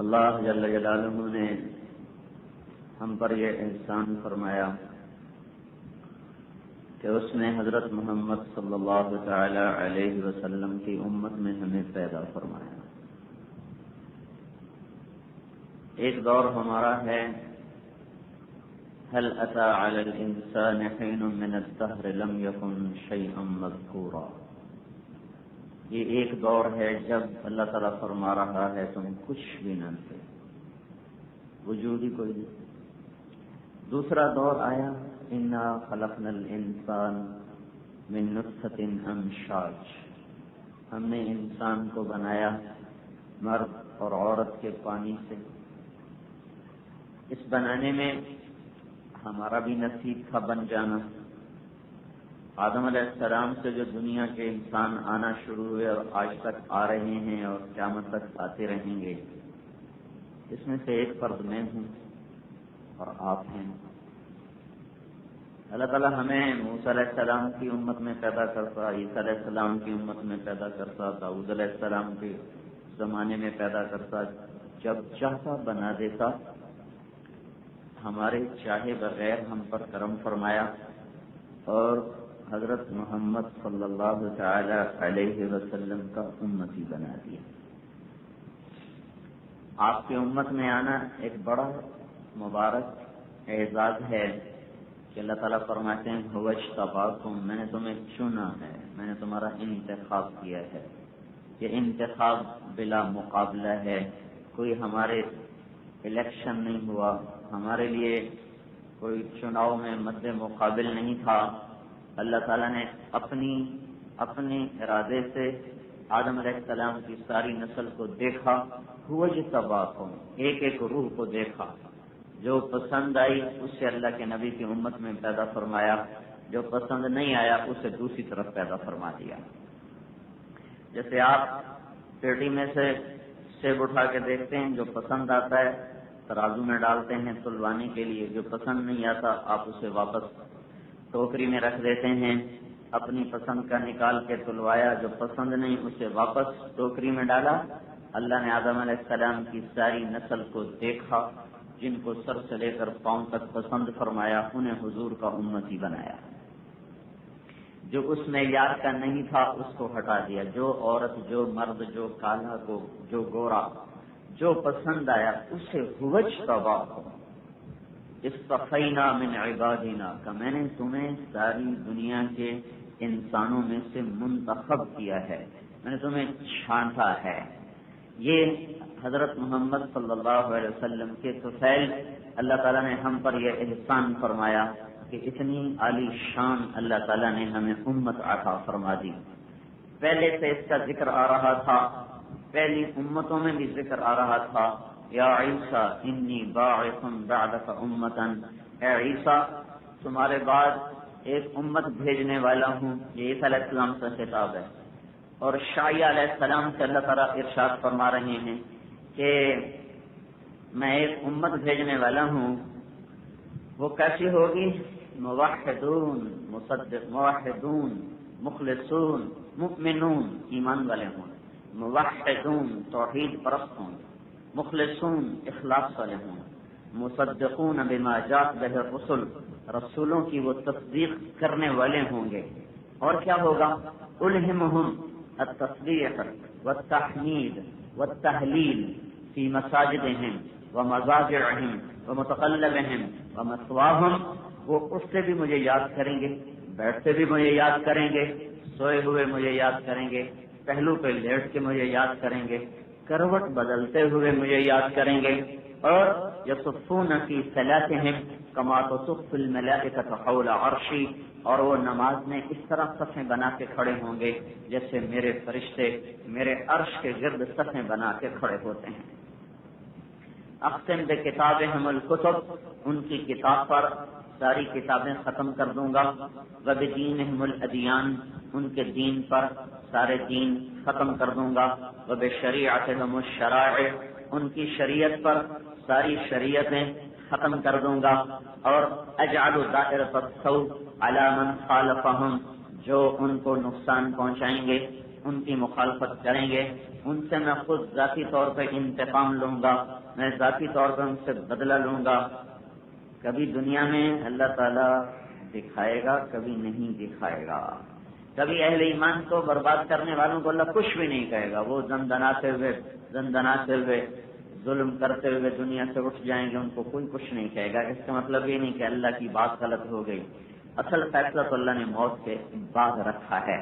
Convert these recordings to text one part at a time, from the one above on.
اللہ جل جلالہ نے ہم پر یہ احسان فرمایا کہ اس نے حضرت محمد صلی اللہ تعالی علیہ وسلم کی امت میں ہمیں پیدا فرمایا۔ ایک دور ہمارا ہے هل أتى على الإنسان حين من الدهر لم يكن شيئا مذكورا۔ یہ ایک دور ہے جب اللہ تعالیٰ فرما رہا ہے تم کچھ بھی نہ تھے، وجود ہی کوئی نہیں۔ دوسرا دور آیا انا خلقنا الانسان من نطفة امشاج، ہم نے انسان کو بنایا مرد اور عورت کے پانی سے۔ اس بنانے میں ہمارا بھی نصیب تھا بن جانا۔ آدم علیہ السلام سے جو دنیا کے انسان آنا شروع ہوئے اور آج تک آ رہے ہیں اور قیامت تک آتے رہیں گے، اس میں سے ایک فرد میں ہوں اور آپ ہیں۔ اللہ تعالیٰ ہمیں موسیٰ علیہ السلام کی امت میں پیدا کرتا، عیسیٰ علیہ السلام کی امت میں پیدا کرتا، داؤد علیہ السلام کے زمانے میں پیدا کرتا، جب چاہتا بنا دیتا۔ ہمارے چاہے بغیر ہم پر کرم فرمایا اور حضرت محمد صلی اللہ تعالی علیہ وسلم کا امتی بنا دیا۔ آپ کی امت میں آنا ایک بڑا مبارک اعزاز ہے کہ اللہ تعالیٰ فرماتے ہیں هو اجتباکم، میں نے تمہیں چنا ہے، میں نے تمہارا انتخاب کیا ہے۔ یہ انتخاب بلا مقابلہ ہے، کوئی ہمارے الیکشن نہیں ہوا، ہمارے لیے کوئی چناؤ میں مد مقابل نہیں تھا۔ اللہ تعالیٰ نے اپنے ارادے سے آدم علیہ السلام کی ساری نسل کو دیکھا، هو اجتباکم، ایک ایک روح کو دیکھا، جو پسند آئی اسے اللہ کے نبی کی امت میں پیدا فرمایا، جو پسند نہیں آیا اسے دوسری طرف پیدا فرما دیا۔ جیسے آپ پیٹی میں سے سیب اٹھا کے دیکھتے ہیں، جو پسند آتا ہے ترازو میں ڈالتے ہیں تلوانے کے لیے، جو پسند نہیں آتا آپ اسے واپس ٹوکری میں رکھ دیتے ہیں۔ اپنی پسند کا نکال کے تلوایا، جو پسند نہیں اسے واپس ٹوکری میں ڈالا۔ اللہ نے آدم علیہ السلام کی ساری نسل کو دیکھا، جن کو سر سے لے کر پاؤں تک پسند فرمایا، انہیں حضور کا امتی بنایا۔ جو اس معیار کا نہیں تھا اس کو ہٹا دیا، جو عورت، جو مرد، جو کالا، جو گورا، جو پسند آیا اسے هو اجتباکم اصطفینا من عبادنا، کہ میں نے تمہیں ساری دنیا کے انسانوں میں سے منتخب کیا ہے، میں نے تمہیں چھانٹا ہے۔ یہ حضرت محمد صلی اللہ علیہ وسلم کے طفیل اللہ تعالیٰ نے ہم پر یہ احسان فرمایا کہ اتنی عالی شان اللہ تعالیٰ نے ہمیں امت عطا فرما دی۔ پہلے سے اس کا ذکر آ رہا تھا، پہلی امتوں میں بھی ذکر آ رہا تھا، یا عیسیٰ انی باعث بعدک امتا، اے عیسیٰ تمہارے بعد ایک امت بھیجنے والا ہوں۔ یہ عیسیٰ علیہ السلام سے خطاب ہے، اور شعیہ علیہ السلام سے اللہ تعالیٰ ارشاد فرما رہے ہیں کہ میں ایک امت بھیجنے والا ہوں۔ وہ کیسی ہوگی؟ موحدون، موحدون، مخلصون، مؤمنون، ایمان والے ہوں، موحدون توحید پرست ہوں، مخلصون اخلاص والے ہوں، مصدقون بما جاء بہ الرسل، رسولوں کی وہ تصدیق کرنے والے ہوں گے۔ اور کیا ہوگا؟ الہمہم التسبیح والتحمید والتہلیل فی مساجدہم ومضاجعہم ومتقلبہم ومثواہم، وہ اس سے بھی مجھے یاد کریں گے، بیٹھتے بھی مجھے یاد کریں گے، سوئے ہوئے مجھے یاد کریں گے، پہلو پہ لیٹ کے مجھے یاد کریں گے، کروٹ بدلتے ہوئے مجھے یاد کریں گے، اور یصفون فی صلاتہم کما تصف الملائکۃ حول عرشی، اور وہ نماز میں اس طرح صفیں بنا کے کھڑے ہوں گے جیسے میرے فرشتے میرے عرش کے گرد صفیں بنا کے کھڑے ہوتے ہیں۔ اختم بکتابہم الکتب، ان کی کتاب پر ساری کتابیں ختم کر دوں گا۔ وبدینہم الادیان، ان کے دین پر سارے دین ختم کر دوں گا۔ وبشریعتہم الشرائع، ان کی شریعت پر ساری شریعتیں ختم کر دوں گا۔ اور اجعل دائرۃ السوء علی من خالفہم، جو ان کو نقصان پہنچائیں گے، ان کی مخالفت کریں گے ان سے میں خود ذاتی طور پہ انتقام لوں گا، میں ذاتی طور پہ ان سے بدلہ لوں گا۔ کبھی دنیا میں اللہ تعالیٰ دکھائے گا، کبھی نہیں دکھائے گا۔ کبھی اہل ایمان کو برباد کرنے والوں کو اللہ کچھ بھی نہیں کہے گا، وہ زندناتے ہوئے ظلم کرتے ہوئے دنیا سے اٹھ جائیں گے، ان کو کوئی کچھ نہیں کہے گا۔ اس کا مطلب یہ نہیں کہ اللہ کی بات غلط ہو گئی، اصل فیصلہ تو اللہ نے موت کے بعد رکھا ہے۔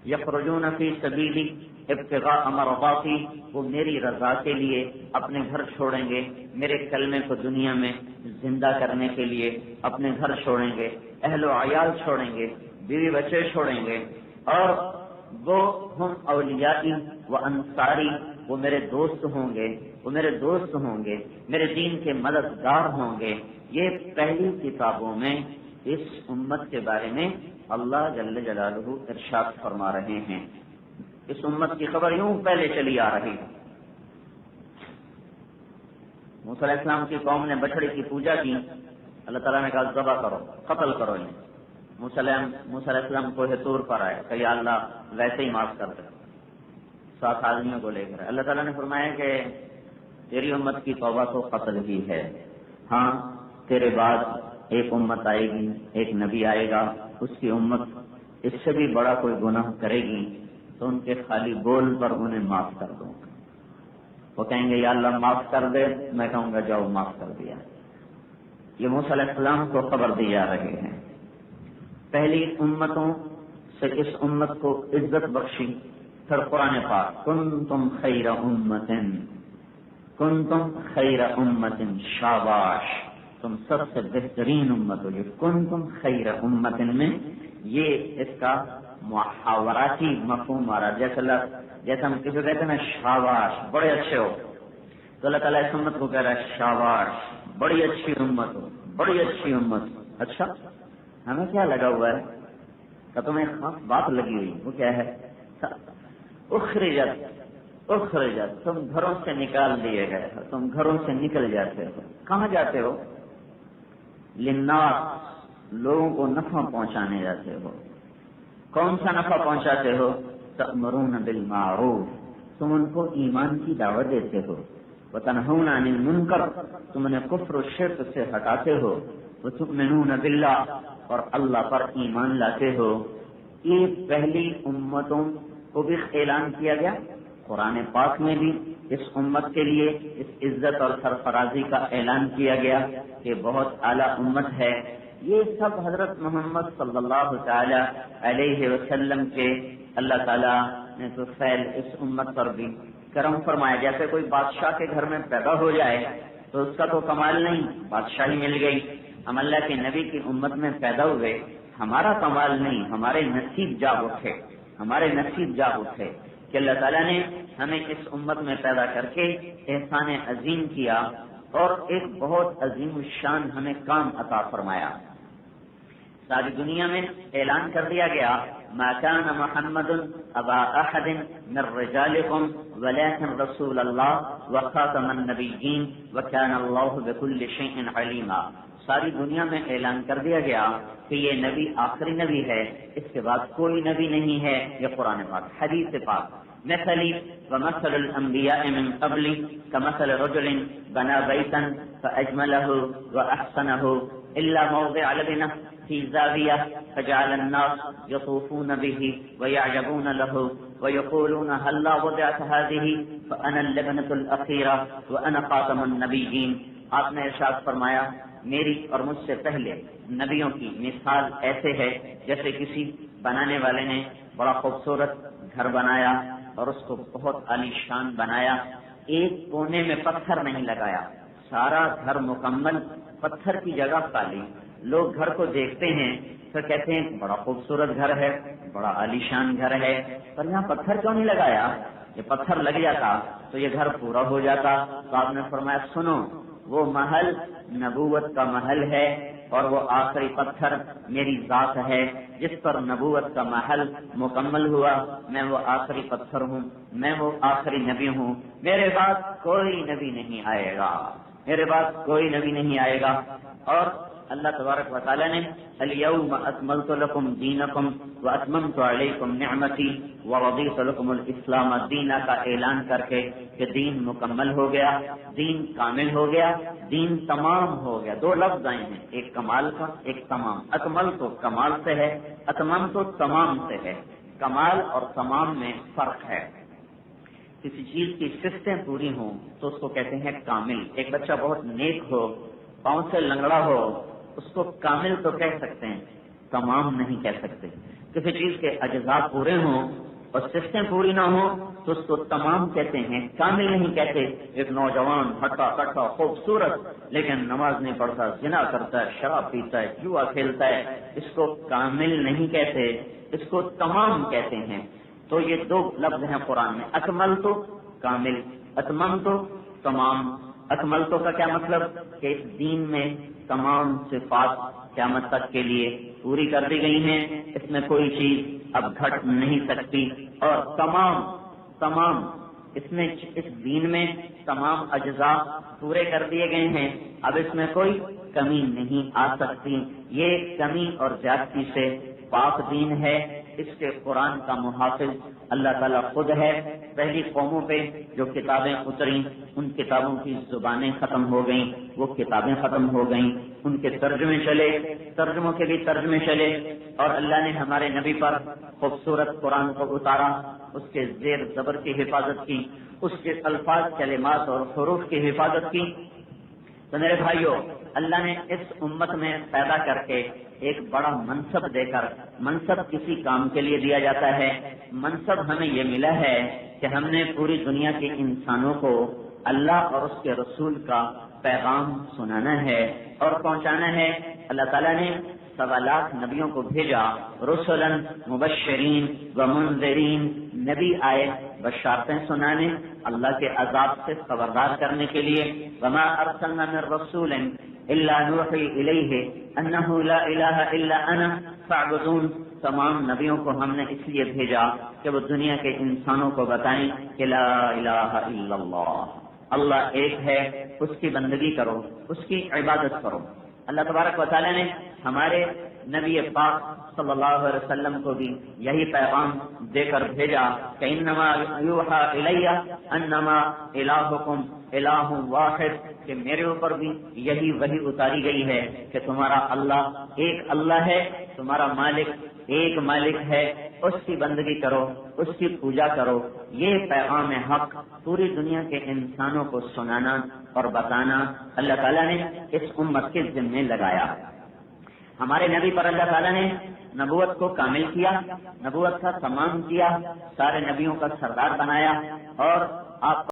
یخرجون فی سبیلی ابتغاء مرضاتی، وہ میری رضا کے لیے اپنے گھر چھوڑیں گے، میرے کلمے کو دنیا میں زندہ کرنے کے لیے اپنے گھر چھوڑیں گے، اہل و عیال چھوڑیں گے، بیوی بچے چھوڑیں گے، اور وہ ہم اولیائی و انصاری، وہ میرے دوست ہوں گے، وہ میرے دوست ہوں گے، میرے دین کے مددگار ہوں گے۔ یہ پہلی کتابوں میں اس امت کے بارے میں اللہ جل جلالہ ارشاد فرما رہے ہیں۔ اس امت کی خبر یوں پہلے چلی آ رہی ہے۔ موسیٰ علیہ السلام کی قوم نے بچڑے کی پوجا کی، اللہ تعالیٰ نے کہا ذبح کرو، قتل کرو انہیں۔ موسیٰ علیہ السلام کوہ طور پر آئے کہ یا اللہ ویسے ہی معاف کر دے، 7 آدمیوں کو لے کر۔ اللہ تعالیٰ نے فرمایا کہ تیری امت کی توبہ تو قتل ہی ہے، ہاں تیرے بعد ایک امت آئے گی، ایک نبی آئے گا، اس کی امت اس سے بھی بڑا کوئی گناہ کرے گی تو ان کے خالی بول پر انہیں معاف کر دوں گا۔ وہ کہیں گے یا اللہ معاف کر دے، میں کہوں گا جاؤ معاف کر دیا۔ یہ موسیٰ علیہ السلام کو خبر دی جا رہی ہے۔ پہلی امتوں سے اس امت کو عزت بخشی۔ پھر قرآن پاک کنتم خیر امت، کنتم خیر امت، شاباش تم سب سے بہترین امت ہو۔ یہ کنتم خیر امت میں یہ اس کا محاوراتی مفہوم آ رہا ہے، جیسے ہم کسی کو کہتے ہیں نا شاباش بڑے اچھے ہو، تو اللہ تعالیٰ اس امت کو کہہ رہا ہے شاباش بڑی اچھی امت ہو، بڑی اچھی امت۔ اچھا ہمیں کیا لگا ہوا ہے کہ تمہیں خاص بات لگی ہوئی، وہ کیا ہے؟ اخرجت، تم گھروں سے نکال دیے گئے ہو، تم گھروں سے نکل جاتے ہو۔ کہاں جاتے ہو؟ للناس، لوگوں کو نفع پہنچانے جاتے ہو۔ کون سا نفع پہنچاتے ہو؟ تأمرون بالمعروف، تم ان کو ایمان کی دعوت دیتے ہو۔ وتنہون عن المنکر، تم انہیں کفر و شرک سے ہٹاتے ہو۔ وتؤمنون باللہ، اور اللہ پر ایمان لاتے ہو۔ یہ پہلی امتوں کو بھی اعلان کیا گیا، قرآن پاک میں بھی اس امت کے لیے اس عزت اور سرفرازی کا اعلان کیا گیا کہ بہت اعلیٰ امت ہے۔ یہ سب حضرت محمد صلی اللہ تعالی علیہ وسلم کے اللہ تعالیٰ نے تو فیل اس امت پر بھی کرم فرمایا۔ جیسے کوئی بادشاہ کے گھر میں پیدا ہو جائے تو اس کا تو کمال نہیں، بادشاہی مل گئی۔ ہم اللہ کے نبی کی امت میں پیدا ہوئے، ہمارا کمال نہیں، ہمارے نصیب جاگ اٹھے، ہمارے نصیب جاگ اٹھے کہ اللہ تعالیٰ نے ہمیں اس امت میں پیدا کر کے احسان عظیم کیا اور ایک بہت عظیم الشان ہمیں کام عطا فرمایا۔ ساری دنیا میں اعلان کر دیا گیا ما كان محمد ابا احد من رجالكم ولكن رسول الله وخاتم النبيين وكان الله بكل شيء عليما۔ ساری دنیا میں اعلان کر دیا گیا کہ یہ نبی آخری نبی ہے، اس کے بعد کوئی نبی نہیں ہے۔ یہ قرآن پاک، حدیث پاک۔ مثلی ومثل الانبیاء من قبلی کمثل رجل بنا بیتا فاجملہ واحسنہ الا موضع لبنہ في زاوية فجعل الناس يطوفون به ويعجبون له ويقولون هلا وضعت هذه فأنا اللبنة الأخيرة وأنا خاتم النبيين۔ آپ نے ارشاد فرمایا میری اور مجھ سے پہلے نبیوں کی مثال ایسے ہے جیسے کسی بنانے والے نے بڑا خوبصورت گھر بنایا اور اس کو بہت عالی شان بنایا، ایک کونے میں پتھر نہیں لگایا، سارا گھر مکمل پتھر کی جگہ خالی۔ لوگ گھر کو دیکھتے ہیں تو کہتے ہیں بڑا خوبصورت گھر ہے، بڑا عالی شان گھر ہے، پر یہاں پتھر کیوں نہیں لگایا؟ یہ پتھر لگ جاتا تو یہ گھر پورا ہو جاتا۔ تو آپ نے فرمایا سنو، وہ محل نبوت کا محل ہے اور وہ آخری پتھر میری ذات ہے جس پر نبوت کا محل مکمل ہوا۔ میں وہ آخری پتھر ہوں، میں وہ آخری نبی ہوں، میرے بعد کوئی نبی نہیں آئے گا، میرے بعد کوئی نبی نہیں آئے گا۔ اور اللہ تبارک و تعالیٰ نے الیوم اکملت لکم دینکم واتممت علیکم نعمتی ورضیت لکم الاسلام دینا کا اعلان کر کے کہ دین مکمل ہو گیا، دین کامل ہو گیا، دین تمام ہو گیا. دو لفظ آئے ہیں، ایک کمال کا، ایک تمام. اکمل تو کمال سے ہے، اتمم تو تمام سے ہے. کمال اور تمام میں فرق ہے. کسی چیز کی صفتیں پوری ہوں تو اس کو کہتے ہیں کامل. ایک بچہ بہت نیک ہو، پاؤں سے لنگڑا ہو، اس کو کامل تو کہہ سکتے ہیں، تمام نہیں کہہ سکتے. کسی چیز کے اجزاء پورے ہوں اور صفتیں پوری نہ ہوں تو اس کو تمام کہتے ہیں، کامل نہیں کہتے. ایک نوجوان ہٹا کٹا خوبصورت لیکن نماز نہیں پڑھتا، زنا کرتا ہے، شراب پیتا ہے، جوا کھیلتا ہے، اس کو کامل نہیں کہتے، اس کو تمام کہتے ہیں. تو یہ دو لفظ ہیں قرآن میں، اکمل تو کامل، اتمم تو تمام. اکمل تو کا کیا مطلب کہ اس دین میں تمام صفات قیامت تک کے لیے پوری کر دی گئی ہیں، اس میں کوئی چیز اب گھٹ نہیں سکتی. اور تمام اس دین میں تمام اجزاء پورے کر دیے گئے ہیں، اب اس میں کوئی کمی نہیں آ سکتی. یہ کمی اور زیادتی سے پاک دین ہے. اس کے قرآن کا محافظ اللہ تعالیٰ خود ہے. پہلی قوموں پہ جو کتابیں اتریں ان کتابوں کی زبانیں ختم ہو گئیں، وہ کتابیں ختم ہو گئیں، ان کے ترجمے چلے، ترجموں کے بھی ترجمے چلے، اور اللہ نے ہمارے نبی پر خوبصورت قرآن کو اتارا، اس کے زیر زبر کی حفاظت کی، اس کے الفاظ، کلمات اور حروف کی حفاظت کی. تو میرے بھائیوں، اللہ نے اس امت میں پیدا کر کے ایک بڑا منصب دے کر، منصب کسی کام کے لیے دیا جاتا ہے، منصب ہمیں یہ ملا ہے کہ ہم نے پوری دنیا کے انسانوں کو اللہ اور اس کے رسول کا پیغام سنانا ہے اور پہنچانا ہے. اللہ تعالیٰ نے 1.25 لاکھ نبیوں کو بھیجا، رسلاً مبشرین و منذرین. نبی آئے بشارتیں سنانے، اللہ کے عذاب سے خبردار کرنے کے لیے. وما ارسلنا من رسول الا نوحی الیہ انہ لا الہ الا انا فاعبدون. تمام نبیوں کو ہم نے اس لیے بھیجا کہ وہ دنیا کے انسانوں کو بتائیں کہ لا الہ الا اللہ، اللہ ایک ہے، اس کی بندگی کرو، اس کی عبادت کرو. اللہ تبارک و تعالیٰ نے ہمارے نبی پاک صلی اللہ علیہ وسلم کو بھی یہی پیغام دے کر بھیجا کہ انما یوحی الی انما الہکم الہ واحد، کہ میرے اوپر بھی یہی وحی اتاری گئی ہے کہ تمہارا اللہ ایک اللہ ہے، تمہارا مالک ایک مالک ہے، اس کی بندگی کرو، اس کی پوجا کرو. یہ پیغام حق پوری دنیا کے انسانوں کو سنانا اور بتانا اللہ تعالیٰ نے اس امت کے ذمہ لگایا. ہمارے نبی پر اللہ تعالیٰ نے نبوت کو کامل کیا، نبوت کا تمام کیا، سارے نبیوں کا سردار بنایا، اور آپ